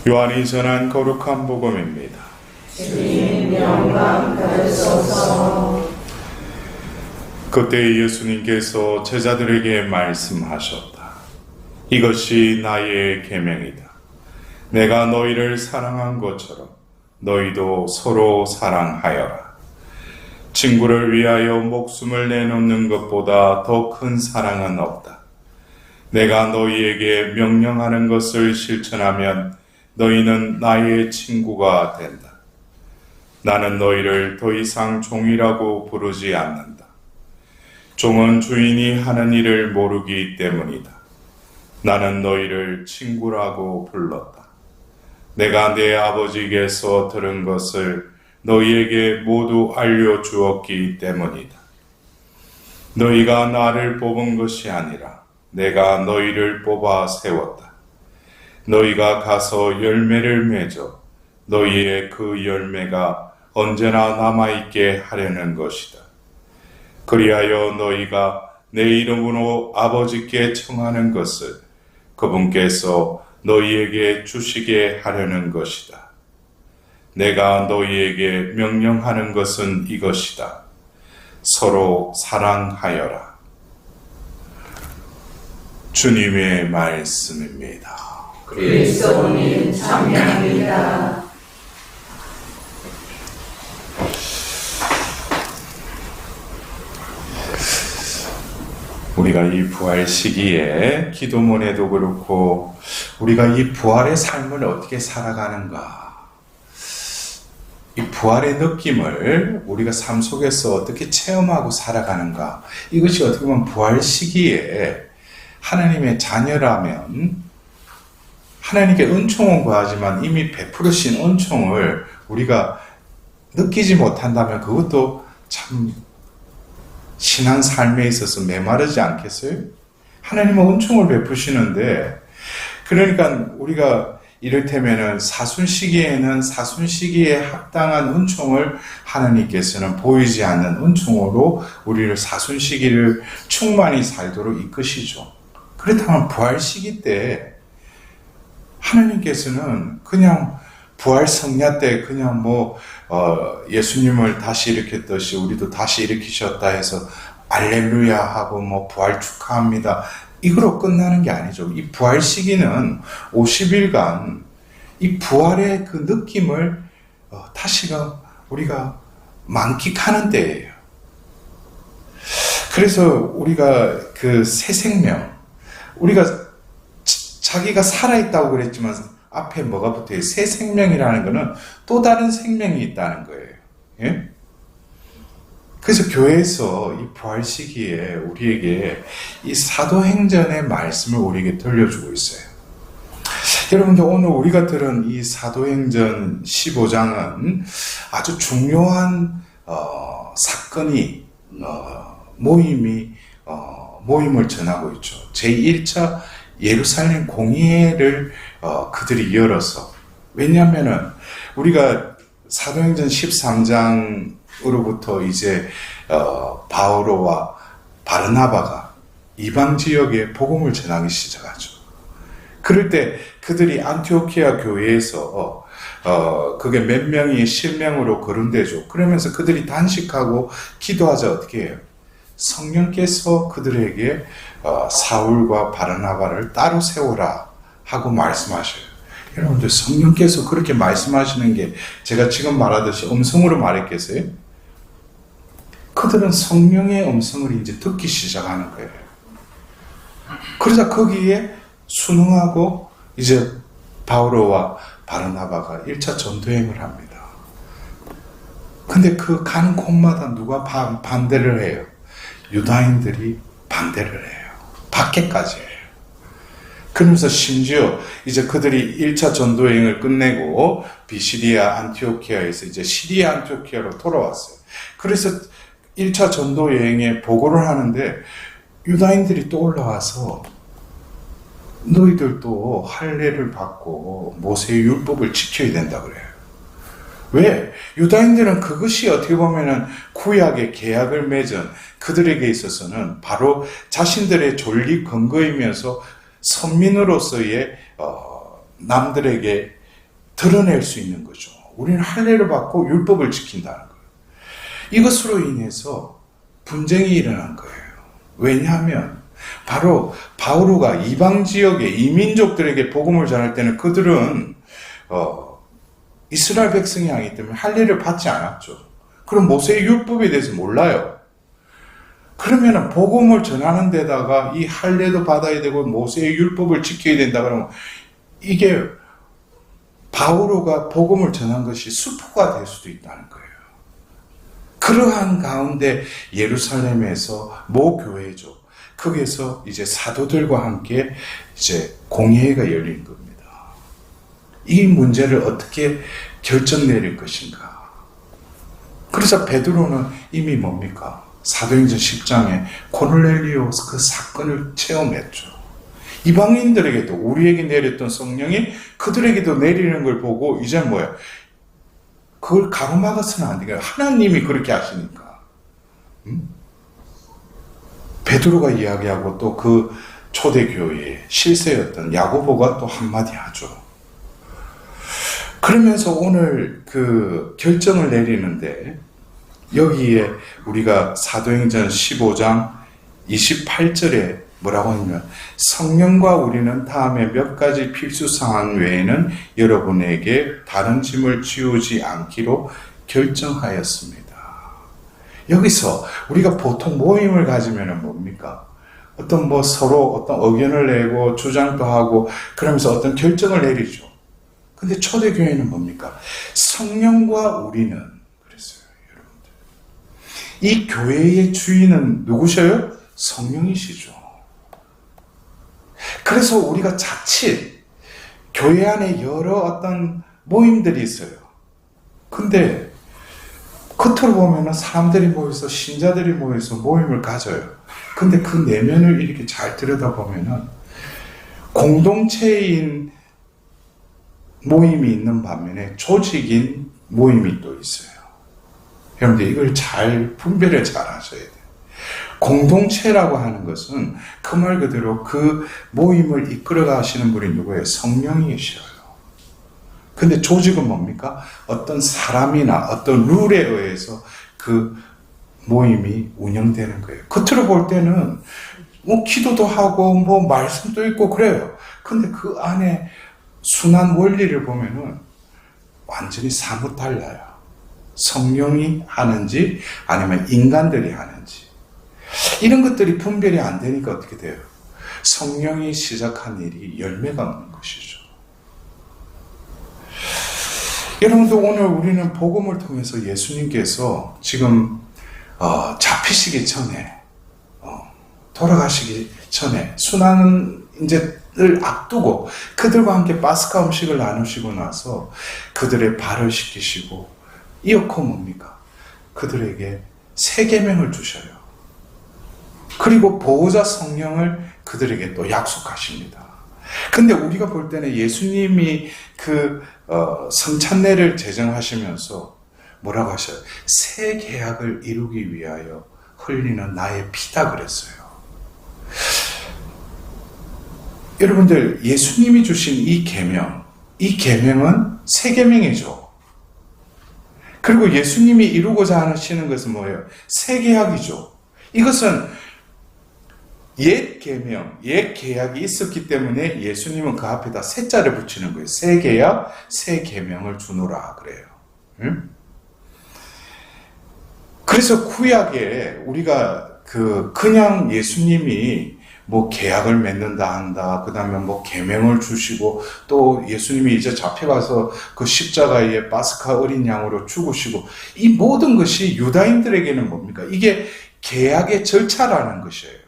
요한이 전한 거룩한 복음입니다. 주님 영광 받으소서. 그때 예수님께서 제자들에게 말씀하셨다. 이것이 나의 계명이다. 내가 너희를 사랑한 것처럼 너희도 서로 사랑하여라. 친구를 위하여 목숨을 내놓는 것보다 더 큰 사랑은 없다. 내가 너희에게 명령하는 것을 실천하면 너희는 나의 친구가 된다. 나는 너희를 더 이상 종이라고 부르지 않는다. 종은 주인이 하는 일을 모르기 때문이다. 나는 너희를 친구라고 불렀다. 내가 내 아버지에게서 들은 것을 너희에게 모두 알려주었기 때문이다. 너희가 나를 뽑은 것이 아니라 내가 너희를 뽑아 세웠다. 너희가 가서 열매를 맺어 너희의 그 열매가 언제나 남아있게 하려는 것이다. 그리하여 너희가 내 이름으로 아버지께 청하는 것을 그분께서 너희에게 주시게 하려는 것이다. 내가 너희에게 명령하는 것은 이것이다. 서로 사랑하여라. 주님의 말씀입니다. 그리스도님 찬양합니다. 우리가 이 부활 시기에 기도문에도 그렇고 우리가 이 부활의 삶을 어떻게 살아가는가, 이 부활의 느낌을 우리가 삶 속에서 어떻게 체험하고 살아가는가, 이것이 어떻게 보면 부활 시기에 하나님의 자녀라면 하나님께 은총은 구하지만 이미 베푸르신 은총을 우리가 느끼지 못한다면 그것도 참 신앙 삶에 있어서 메마르지 않겠어요? 하나님은 은총을 베푸시는데, 그러니까 우리가 이를테면은 사순시기에는 사순시기에 합당한 은총을 하나님께서는 보이지 않는 은총으로 우리를 사순시기를 충만히 살도록 이끄시죠. 그렇다면 부활시기 때 하나님께서는 그냥 부활 성야 때 그냥 예수님을 다시 일으켰듯이 우리도 다시 일으키셨다 해서 알렐루야 하고 부활 축하합니다, 이거로 끝나는 게 아니죠. 이 부활 시기는 50일간 이 부활의 그 느낌을 다시금 우리가 만끽하는 때예요. 그래서 우리가 그 새 생명, 우리가 자기가 살아있다고 그랬지만 앞에 뭐가 붙어요? 새 생명이라는 것은 또 다른 생명이 있다는 거예요. 예? 그래서 교회에서 이 부활 시기에 우리에게 이 사도행전의 말씀을 우리에게 들려주고 있어요. 여러분들, 오늘 우리가 들은 이 사도행전 15장은 아주 중요한 사건이 모임을 전하고 있죠. 제1차 예루살렘 공회를 그들이 열어서, 왜냐하면은 우리가 사도행전 13장으로부터 이제 바오로와 바르나바가 이방 지역에 복음을 전하기 시작하죠. 그럴 때 그들이 안티오키아 교회에서 그게 몇 명이 실명으로 거론되죠. 그러면서 그들이 단식하고 기도하자 어떻게 해요? 성령께서 그들에게 사울과 바르나바를 따로 세워라 하고 말씀하셔요. 여러분들, 성령께서 그렇게 말씀하시는 게 제가 지금 말하듯이 음성으로 말했겠어요? 그들은 성령의 음성을 이제 듣기 시작하는 거예요. 그러자 거기에 순응하고 이제 바오로와 바르나바가 1차 전도행을 합니다. 근데 그 가는 곳마다 누가 반대를 해요? 유다인들이 반대를 해요. 밖에까지 해요. 그러면서 심지어 이제 그들이 1차 전도행을 끝내고 비시디아 안티오키아에서 이제 시리아 안티오키아로 돌아왔어요. 그래서 1차 전도 여행에 보고를 하는데 유다인들이 또 올라와서 너희들도 할례를 받고 모세의 율법을 지켜야 된다 그래요. 왜? 유다인들은 그것이 어떻게 보면은 구약의 계약을 맺은 그들에게 있어서는 바로 자신들의 존립 근거이면서 선민으로서의 남들에게 드러낼 수 있는 거죠. 우리는 할례를 받고 율법을 지킨다는 거예요. 이것으로 인해서 분쟁이 일어난 거예요. 왜냐하면 바로 바오로가 이방 지역의 이민족들에게 복음을 전할 때는 그들은 이스라엘 백성이 아니기 때문에 할례를 받지 않았죠. 그럼 모세의 율법에 대해서 몰라요. 그러면 복음을 전하는 데다가 이 할례도 받아야 되고 모세의 율법을 지켜야 된다 그러면 이게 바오로가 복음을 전한 것이 수포가 될 수도 있다는 거예요. 그러한 가운데 예루살렘에서 모 교회죠. 거기에서 이제 사도들과 함께 이제 공회가 열린 겁니다. 이 문제를 어떻게 결정 내릴 것인가. 그래서 베드로는 이미 뭡니까? 사도행전 10장에 고넬리오 그 사건을 체험했죠. 이방인들에게도 우리에게 내렸던 성령이 그들에게도 내리는 걸 보고 이제 뭐야? 그걸 가로막아서는 안 되겠다. 하나님이 그렇게 하시니까. 베드로가 이야기하고 또 그 초대교회의 실세였던 야고보가 또 한마디 하죠. 그러면서 오늘 그 결정을 내리는데 여기에 우리가 사도행전 15장 28절에 뭐라고 하냐면 성령과 우리는 다음에 몇 가지 필수사항 외에는 여러분에게 다른 짐을 지우지 않기로 결정하였습니다. 여기서 우리가 보통 모임을 가지면 뭡니까? 어떤 서로 어떤 의견을 내고 주장도 하고 그러면서 어떤 결정을 내리죠. 근데 초대교회는 뭡니까? 성령과 우리는 그랬어요, 여러분들. 이 교회의 주인은 누구셔요? 성령이시죠. 그래서 우리가 자칫 교회 안에 여러 어떤 모임들이 있어요. 근데 겉으로 보면 사람들이 모여서 신자들이 모여서 모임을 가져요. 근데 그 내면을 이렇게 잘 들여다보면 공동체인 모임이 있는 반면에 조직인 모임이 또 있어요. 여러분들 이걸 잘 분별을 잘 하셔야 돼요. 공동체라고 하는 것은 그 말 그대로 그 모임을 이끌어 가시는 분이 누구예요? 성령이셔요. 근데 조직은 뭡니까? 어떤 사람이나 어떤 룰에 의해서 그 모임이 운영되는 거예요. 겉으로 볼 때는 기도도 하고 말씀도 있고 그래요. 근데 그 안에 순환 원리를 보면은 완전히 사뭇 달라요. 성령이 하는지 아니면 인간들이 하는지. 이런 것들이 분별이 안 되니까 어떻게 돼요? 성령이 시작한 일이 열매가 없는 것이죠. 여러분도 오늘 우리는 복음을 통해서 예수님께서 지금 잡히시기 전에 돌아가시기 전에 순환 이제를 앞두고 그들과 함께 파스카 음식을 나누시고 나서 그들의 발을 씻기시고 이어코 뭡니까? 그들에게 새 계명을 주셔요. 그리고 보호자 성령을 그들에게 또 약속하십니다. 근데 우리가 볼 때는 예수님이 그 성찬례를 제정하시면서 뭐라고 하셔요? 새 계약을 이루기 위하여 흘리는 나의 피다 그랬어요. 여러분들 예수님이 주신 이 계명은 새 계명이죠. 그리고 예수님이 이루고자 하시는 것은 뭐예요? 새 계약이죠. 이것은 옛 계명, 옛 계약이 있었기 때문에 예수님은 그 앞에다 새 자를 붙이는 거예요. 새 계약, 새 계명을 주노라 그래요. 응? 그래서 구약에 우리가 그냥 예수님이 계약을 맺는다 한다. 그 다음에 계명을 주시고 또 예수님이 이제 잡혀가서 그 십자가에 파스카 어린 양으로 죽으시고 이 모든 것이 유다인들에게는 뭡니까? 이게 계약의 절차라는 것이에요.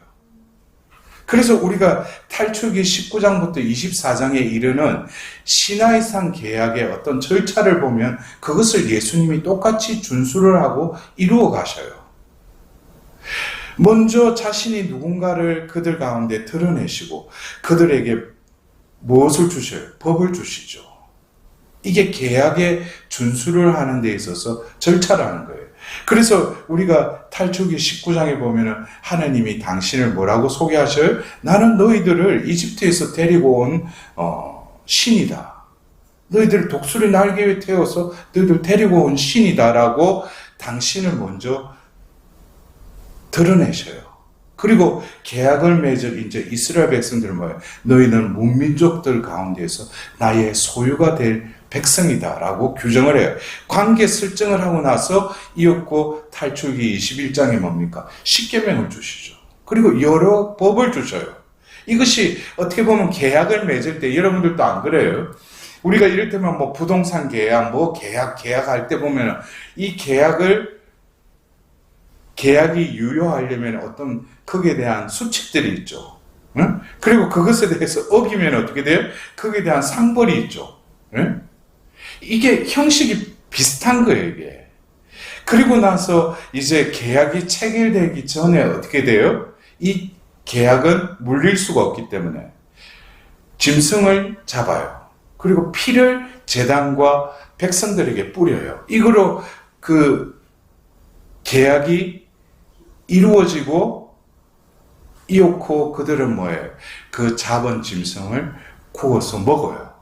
그래서 우리가 탈출기 19장부터 24장에 이르는 시나이산 계약의 어떤 절차를 보면 그것을 예수님이 똑같이 준수를 하고 이루어 가셔요. 먼저 자신이 누군가를 그들 가운데 드러내시고 그들에게 무엇을 주셔요? 법을 주시죠. 이게 계약의 준수를 하는 데 있어서 절차라는 거예요. 그래서 우리가 탈출기 19장에 보면은 하나님이 당신을 뭐라고 소개하셔요? 나는 너희들을 이집트에서 데리고 온 신이다. 너희들 독수리 날개 위에 태워서 너희들 데리고 온 신이다라고 당신을 먼저 드러내셔요. 그리고 계약을 맺을 이제 이스라엘 백성들 뭐예요? 너희는 문민족들 가운데에서 나의 소유가 될 백성이다라고 규정을 해요. 관계 설정을 하고 나서 이었고 탈출기 21장에 뭡니까? 십계명을 주시죠. 그리고 여러 법을 주셔요. 이것이 어떻게 보면 계약을 맺을 때 여러분들도 안 그래요? 우리가 이를테면 뭐 부동산 계약, 뭐 계약할 때 보면 이 계약이 유효하려면 어떤 거기에 대한 수칙들이 있죠. 응? 그리고 그것에 대해서 어기면 어떻게 돼요? 거기에 대한 상벌이 있죠. 응? 이게 형식이 비슷한 거예요, 이게. 그리고 나서 이제 계약이 체결되기 전에 어떻게 돼요? 이 계약은 물릴 수가 없기 때문에 짐승을 잡아요. 그리고 피를 제단과 백성들에게 뿌려요. 이거로 그 계약이 이루어지고 이었고 그들은 뭐예요? 그 잡은 짐승을 구워서 먹어요.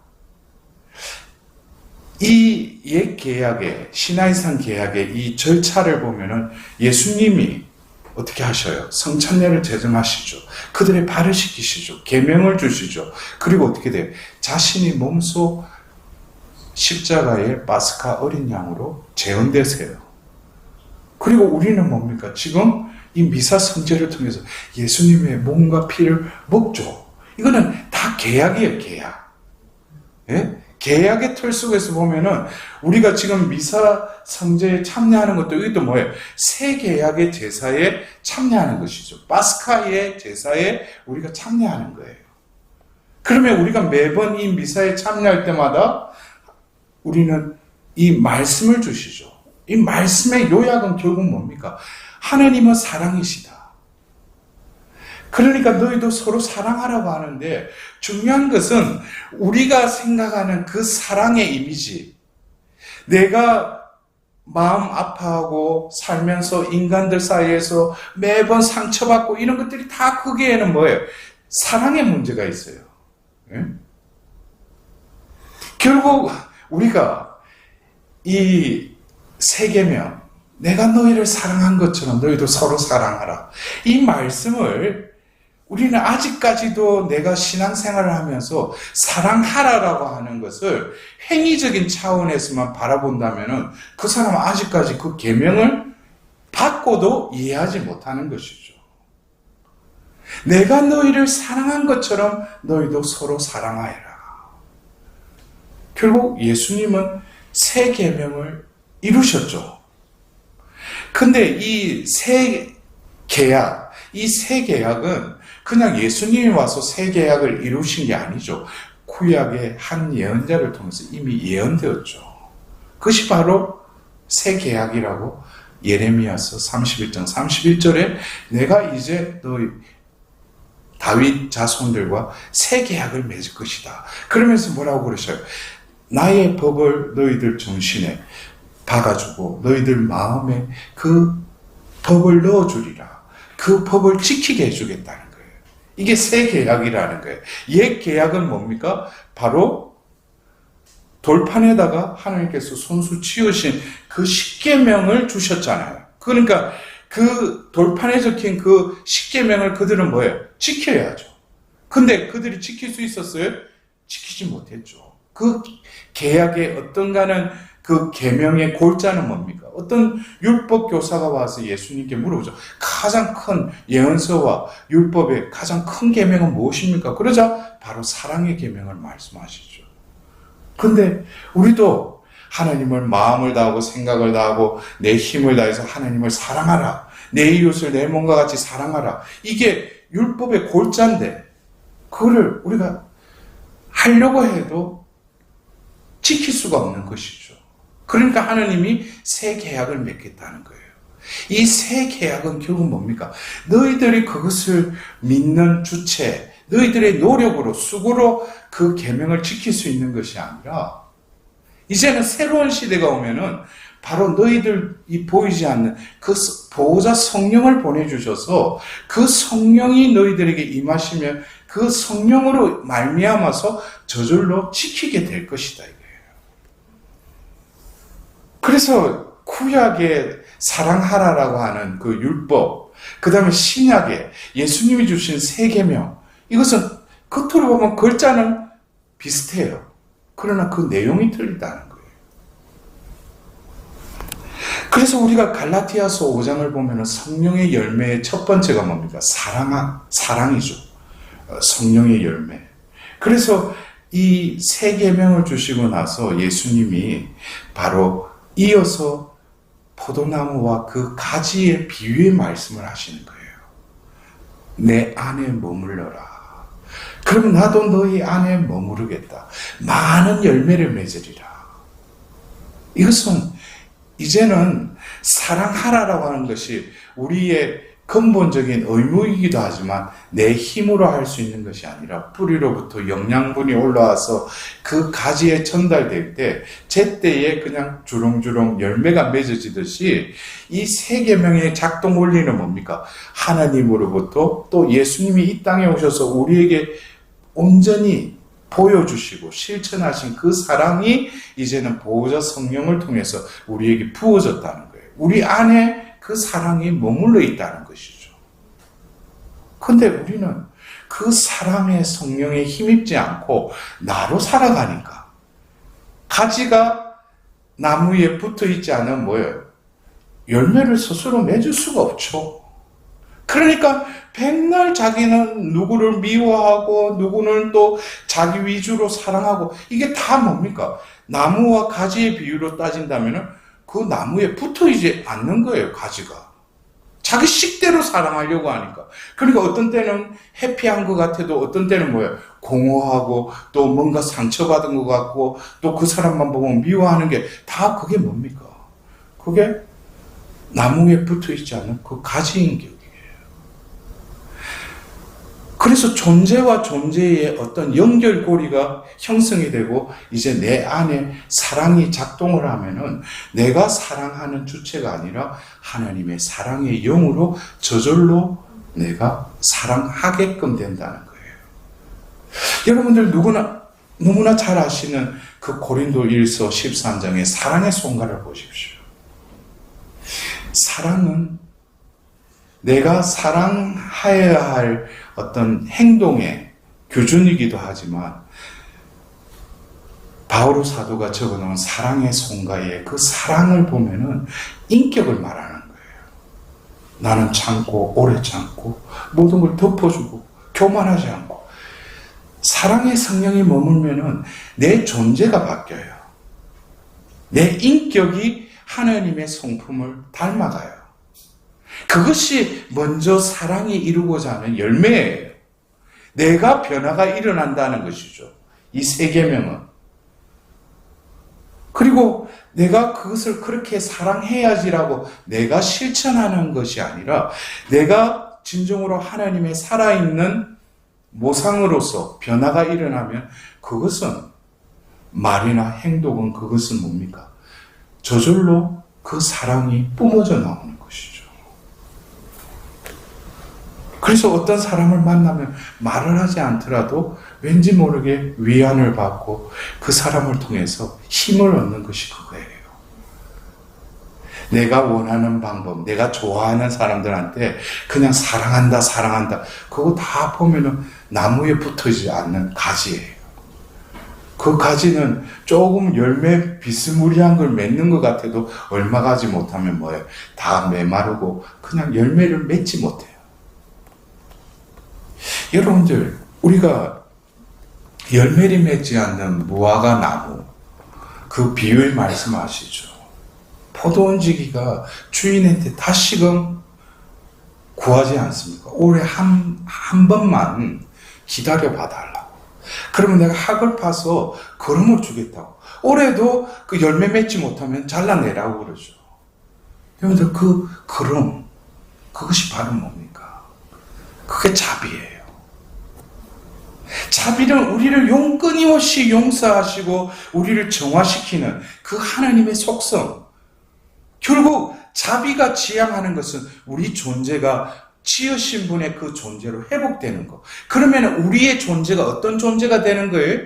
이 옛 계약의 시나이산 계약의 이 절차를 보면은 예수님이 어떻게 하셔요? 성찬례를 제정하시죠. 그들의 발을 씻기시죠. 계명을 주시죠. 그리고 어떻게 돼요? 자신이 몸소 십자가의 파스카 어린 양으로 재현되세요. 그리고 우리는 뭡니까? 지금 이 미사 성제를 통해서 예수님의 몸과 피를 먹죠. 이거는 다 계약이에요, 계약. 예? 계약의 틀 속에서 보면은 우리가 지금 미사 성제에 참여하는 것도 이것도 뭐예요? 새 계약의 제사에 참여하는 것이죠. 파스카의 제사에 우리가 참여하는 거예요. 그러면 우리가 매번 이 미사에 참여할 때마다 우리는 이 말씀을 주시죠. 이 말씀의 요약은 결국 뭡니까? 하나님은 사랑이시다. 그러니까 너희도 서로 사랑하라고 하는데 중요한 것은 우리가 생각하는 그 사랑의 이미지, 내가 마음 아파하고 살면서 인간들 사이에서 매번 상처받고 이런 것들이 다 거기에는 뭐예요? 사랑의 문제가 있어요. 예? 결국 우리가 이 세계명, 내가 너희를 사랑한 것처럼 너희도 서로 사랑하라. 이 말씀을 우리는 아직까지도 내가 신앙생활을 하면서 사랑하라라고 하는 것을 행위적인 차원에서만 바라본다면 그 사람은 아직까지 그 계명을 받고도 이해하지 못하는 것이죠. 내가 너희를 사랑한 것처럼 너희도 서로 사랑하여라. 결국 예수님은 새 계명을 이루셨죠. 근데 이 새 계약, 이 새 계약은 그냥 예수님이 와서 새 계약을 이루신 게 아니죠. 구약의 한 예언자를 통해서 이미 예언되었죠. 그것이 바로 새 계약이라고 예레미야서 31장 31절에 내가 이제 너희 다윗 자손들과 새 계약을 맺을 것이다. 그러면서 뭐라고 그러셔요? 나의 법을 너희들 정신에 박아주고 너희들 마음에 그 법을 넣어주리라. 그 법을 지키게 해주겠다는 거예요. 이게 새 계약이라는 거예요. 옛 계약은 뭡니까? 바로 돌판에다가 하나님께서 손수 치우신 그 십계명을 주셨잖아요. 그러니까 그 돌판에 적힌 그 십계명을 그들은 뭐예요? 지켜야죠. 근데 그들이 지킬 수 있었어요? 지키지 못했죠. 그 계약의 어떤가는 그 계명의 골자는 뭡니까? 어떤 율법 교사가 와서 예수님께 물어보죠. 가장 큰 예언서와 율법의 가장 큰 계명은 무엇입니까? 그러자 바로 사랑의 계명을 말씀하시죠. 근데 우리도 하나님을 마음을 다하고 생각을 다하고 내 힘을 다해서 하나님을 사랑하라. 내 이웃을 내 몸과 같이 사랑하라. 이게 율법의 골자인데 그거를 우리가 하려고 해도 지킬 수가 없는 것이죠. 그러니까 하나님이 새 계약을 맺겠다는 거예요. 이 새 계약은 결국 뭡니까? 너희들이 그것을 믿는 주체, 너희들의 노력으로, 수고로 그 계명을 지킬 수 있는 것이 아니라 이제는 새로운 시대가 오면은 바로 너희들이 보이지 않는 그 보호자 성령을 보내주셔서 그 성령이 너희들에게 임하시면 그 성령으로 말미암아서 저절로 지키게 될 것이다 이거예요. 그래서 구약에 사랑하라라고 하는 그 율법, 그 다음에 신약에 예수님이 주신 세 계명, 이것은 겉으로 보면 글자는 비슷해요. 그러나 그 내용이 틀리다는 거예요. 그래서 우리가 갈라디아서 5장을 보면 성령의 열매의 첫 번째가 뭡니까? 사랑이죠. 성령의 열매. 그래서 이 세 계명을 주시고 나서 예수님이 바로 이어서 포도나무와 그 가지의 비유의 말씀을 하시는 거예요. 내 안에 머물러라. 그럼 나도 너희 안에 머무르겠다. 많은 열매를 맺으리라. 이것은 이제는 사랑하라라고 하는 것이 우리의 근본적인 의무이기도 하지만 내 힘으로 할 수 있는 것이 아니라 뿌리로부터 영양분이 올라와서 그 가지에 전달될 때 제때에 그냥 주렁주렁 열매가 맺어지듯이 이 세 계명의 작동 원리는 뭡니까? 하나님으로부터 또 예수님이 이 땅에 오셔서 우리에게 온전히 보여주시고 실천하신 그 사랑이 이제는 보호자 성령을 통해서 우리에게 부어졌다는 거예요. 우리 안에 그 사랑이 머물러 있다는 것이죠. 근데 우리는 그 사랑의 성령에 힘입지 않고 나로 살아가니까 가지가 나무에 붙어 있지 않으면 뭐예요? 열매를 스스로 맺을 수가 없죠. 그러니까 백날 자기는 누구를 미워하고 누구는 또 자기 위주로 사랑하고 이게 다 뭡니까? 나무와 가지의 비유로 따진다면 그 나무에 붙어있지 않는 거예요, 가지가. 자기 식대로 사랑하려고 하니까. 그러니까 어떤 때는 해피한 것 같아도 어떤 때는 뭐예요? 공허하고 또 뭔가 상처받은 것 같고 또 그 사람만 보면 미워하는 게 다 그게 뭡니까? 그게 나무에 붙어있지 않은 그 가지인 격이에요. 그래서 존재와 존재의 어떤 연결고리가 형성이 되고 이제 내 안에 사랑이 작동을 하면은 내가 사랑하는 주체가 아니라 하나님의 사랑의 영으로 저절로 내가 사랑하게끔 된다는 거예요. 여러분들 너무나 잘 아시는 그 고린도일서 13장의 사랑의 송가를 보십시오. 사랑은 내가 사랑해야 할 어떤 행동의 교준이기도 하지만 바오로 사도가 적어놓은 사랑의 송가에 그 사랑을 보면은 인격을 말하는 거예요. 나는 참고 오래 참고 모든 걸 덮어주고 교만하지 않고 사랑의 성령이 머물면은 내 존재가 바뀌어요. 내 인격이 하나님의 성품을 닮아가요. 그것이 먼저 사랑이 이루고자 하는 열매예요. 내가 변화가 일어난다는 것이죠. 이 세 계명은. 그리고 내가 그것을 그렇게 사랑해야지라고 내가 실천하는 것이 아니라 내가 진정으로 하나님의 살아있는 모상으로서 변화가 일어나면 그것은 말이나 행동은 그것은 뭡니까? 저절로 그 사랑이 뿜어져 나오는 것이죠. 그래서 어떤 사람을 만나면 말을 하지 않더라도 왠지 모르게 위안을 받고 그 사람을 통해서 힘을 얻는 것이 그거예요. 내가 원하는 방법, 내가 좋아하는 사람들한테 그냥 사랑한다. 그거 다 보면은 나무에 붙어있지 않는 가지예요. 그 가지는 조금 열매 비스무리한 걸 맺는 것 같아도 얼마 가지 못하면 뭐예요? 다 메마르고 그냥 열매를 맺지 못해요. 여러분들, 우리가 열매를 맺지 않는 무화과 나무, 그 비유의 말씀하시죠. 포도원지기가 주인한테 다시금 구하지 않습니까? 올해 한 번만 기다려 봐달라고. 그러면 내가 학을 파서 거름을 주겠다고. 올해도 그 열매 맺지 못하면 잘라내라고 그러죠. 여러분들, 그 거름, 그것이 바로 뭡니까? 그게 자비예요. 자비는 우리를 끊임없이 용서하시고 우리를 정화시키는 그 하나님의 속성. 결국 자비가 지향하는 것은 우리 존재가 지으신 분의 그 존재로 회복되는 것. 그러면 우리의 존재가 어떤 존재가 되는 거예요?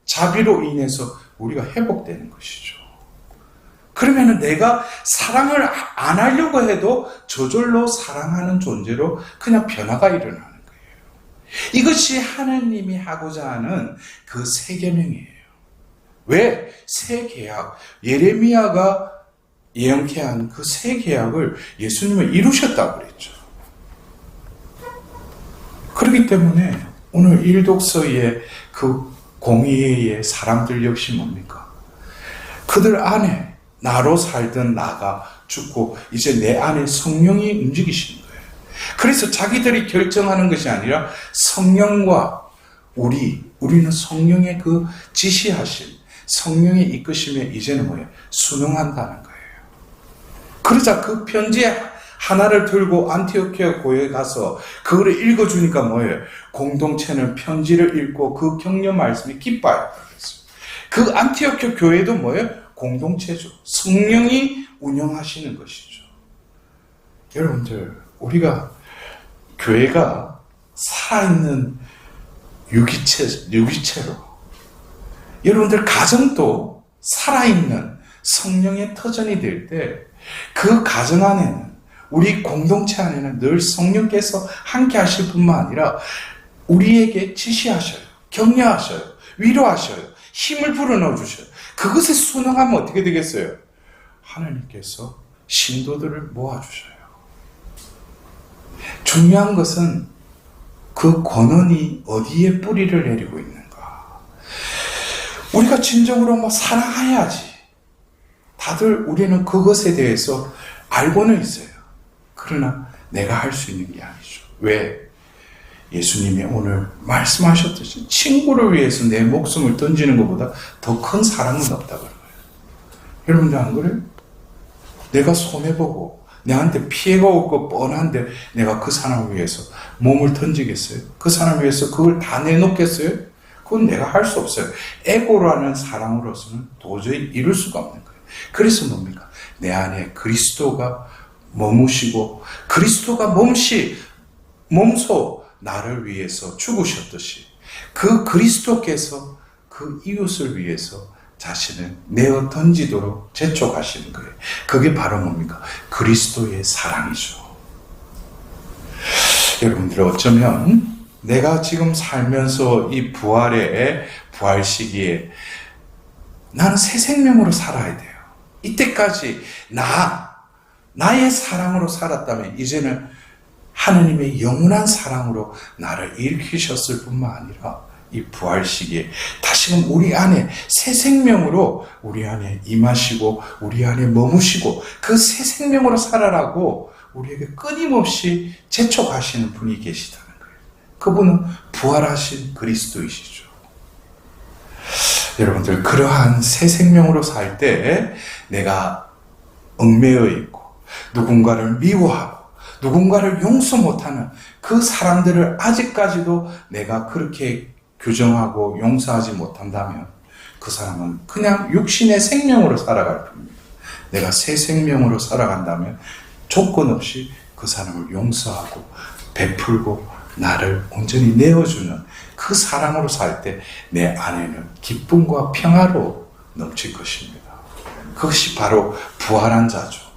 자비로 인해서 우리가 회복되는 것이죠. 그러면은 내가 사랑을 안 하려고 해도 저절로 사랑하는 존재로 그냥 변화가 일어나는 거예요. 이것이 하나님이 하고자 하는 그 새 계명이에요. 왜? 새 계약, 예레미야가 예언케 한 그 새 계약을 예수님은 이루셨다고 그랬죠. 그렇기 때문에 오늘 일독서의 그 공의의 사람들 역시 뭡니까? 그들 안에 나로 살던 나가 죽고 이제 내 안에 성령이 움직이시는 거예요. 그래서 자기들이 결정하는 것이 아니라 성령과 우리는 성령의 그 지시하심, 성령의 이끄심에 이제는 뭐예요? 순응한다는 거예요. 그러자 그 편지 하나를 들고 안티오키아 교회에 가서 그거를 읽어주니까 뭐예요? 공동체는 편지를 읽고 그 격려 말씀이 기뻐요. 그 안티오키아 교회도 뭐예요? 공동체죠. 성령이 운영하시는 것이죠. 여러분들, 우리가 교회가 살아있는 유기체로, 여러분들 가정도 살아있는 성령의 터전이 될 때 그 가정 안에는, 우리 공동체 안에는 늘 성령께서 함께 하실 뿐만 아니라 우리에게 지시하셔요. 격려하셔요. 위로하셔요. 힘을 불어넣어 주셔요. 그것에 순응하면 어떻게 되겠어요? 하나님께서 신도들을 모아주셔요. 중요한 것은 그 권한이 어디에 뿌리를 내리고 있는가. 우리가 진정으로 사랑해야지. 다들 우리는 그것에 대해서 알고는 있어요. 그러나 내가 할 수 있는 게 아니죠. 왜? 예수님이 오늘 말씀하셨듯이 친구를 위해서 내 목숨을 던지는 것보다 더 큰 사랑은 없다고 그래요. 여러분들 안 그래요? 내가 손해보고 내한테 피해가 올 거 뻔한데 내가 그 사람을 위해서 몸을 던지겠어요? 그 사람을 위해서 그걸 다 내놓겠어요? 그건 내가 할 수 없어요. 에고라는 사랑으로서는 도저히 이룰 수가 없는 거예요. 그래서 뭡니까? 내 안에 그리스도가 머무시고 그리스도가 몸소 나를 위해서 죽으셨듯이 그 그리스도께서 그 이웃을 위해서 자신을 내어 던지도록 재촉하시는 거예요. 그게 바로 뭡니까? 그리스도의 사랑이죠. 여러분들, 어쩌면 내가 지금 살면서 이 부활의 부활 시기에 나는 새 생명으로 살아야 돼요. 이때까지 나의 사랑으로 살았다면 이제는 하느님의 영원한 사랑으로 나를 일으키셨을 뿐만 아니라 이 부활 시기에 다시금 우리 안에 새 생명으로 우리 안에 임하시고 우리 안에 머무시고 그 새 생명으로 살아라고 우리에게 끊임없이 재촉하시는 분이 계시다는 거예요. 그분은 부활하신 그리스도이시죠. 여러분들, 그러한 새 생명으로 살 때 내가 얽매여 있고 누군가를 미워하고 누군가를 용서 못하는 그 사람들을 아직까지도 내가 그렇게 규정하고 용서하지 못한다면 그 사람은 그냥 육신의 생명으로 살아갈 뿐입니다. 내가 새 생명으로 살아간다면 조건 없이 그 사람을 용서하고 베풀고 나를 온전히 내어주는 그 사랑으로 살 때 내 안에는 기쁨과 평화로 넘칠 것입니다. 그것이 바로 부활한 자죠.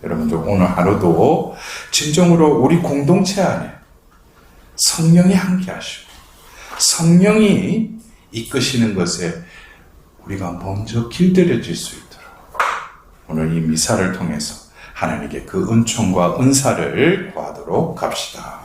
여러분들, 오늘 하루도 진정으로 우리 공동체 안에 성령이 함께 하시고 성령이 이끄시는 것에 우리가 먼저 길들여질 수 있도록 오늘 이 미사를 통해서 하나님께 그 은총과 은사를 구하도록 합시다.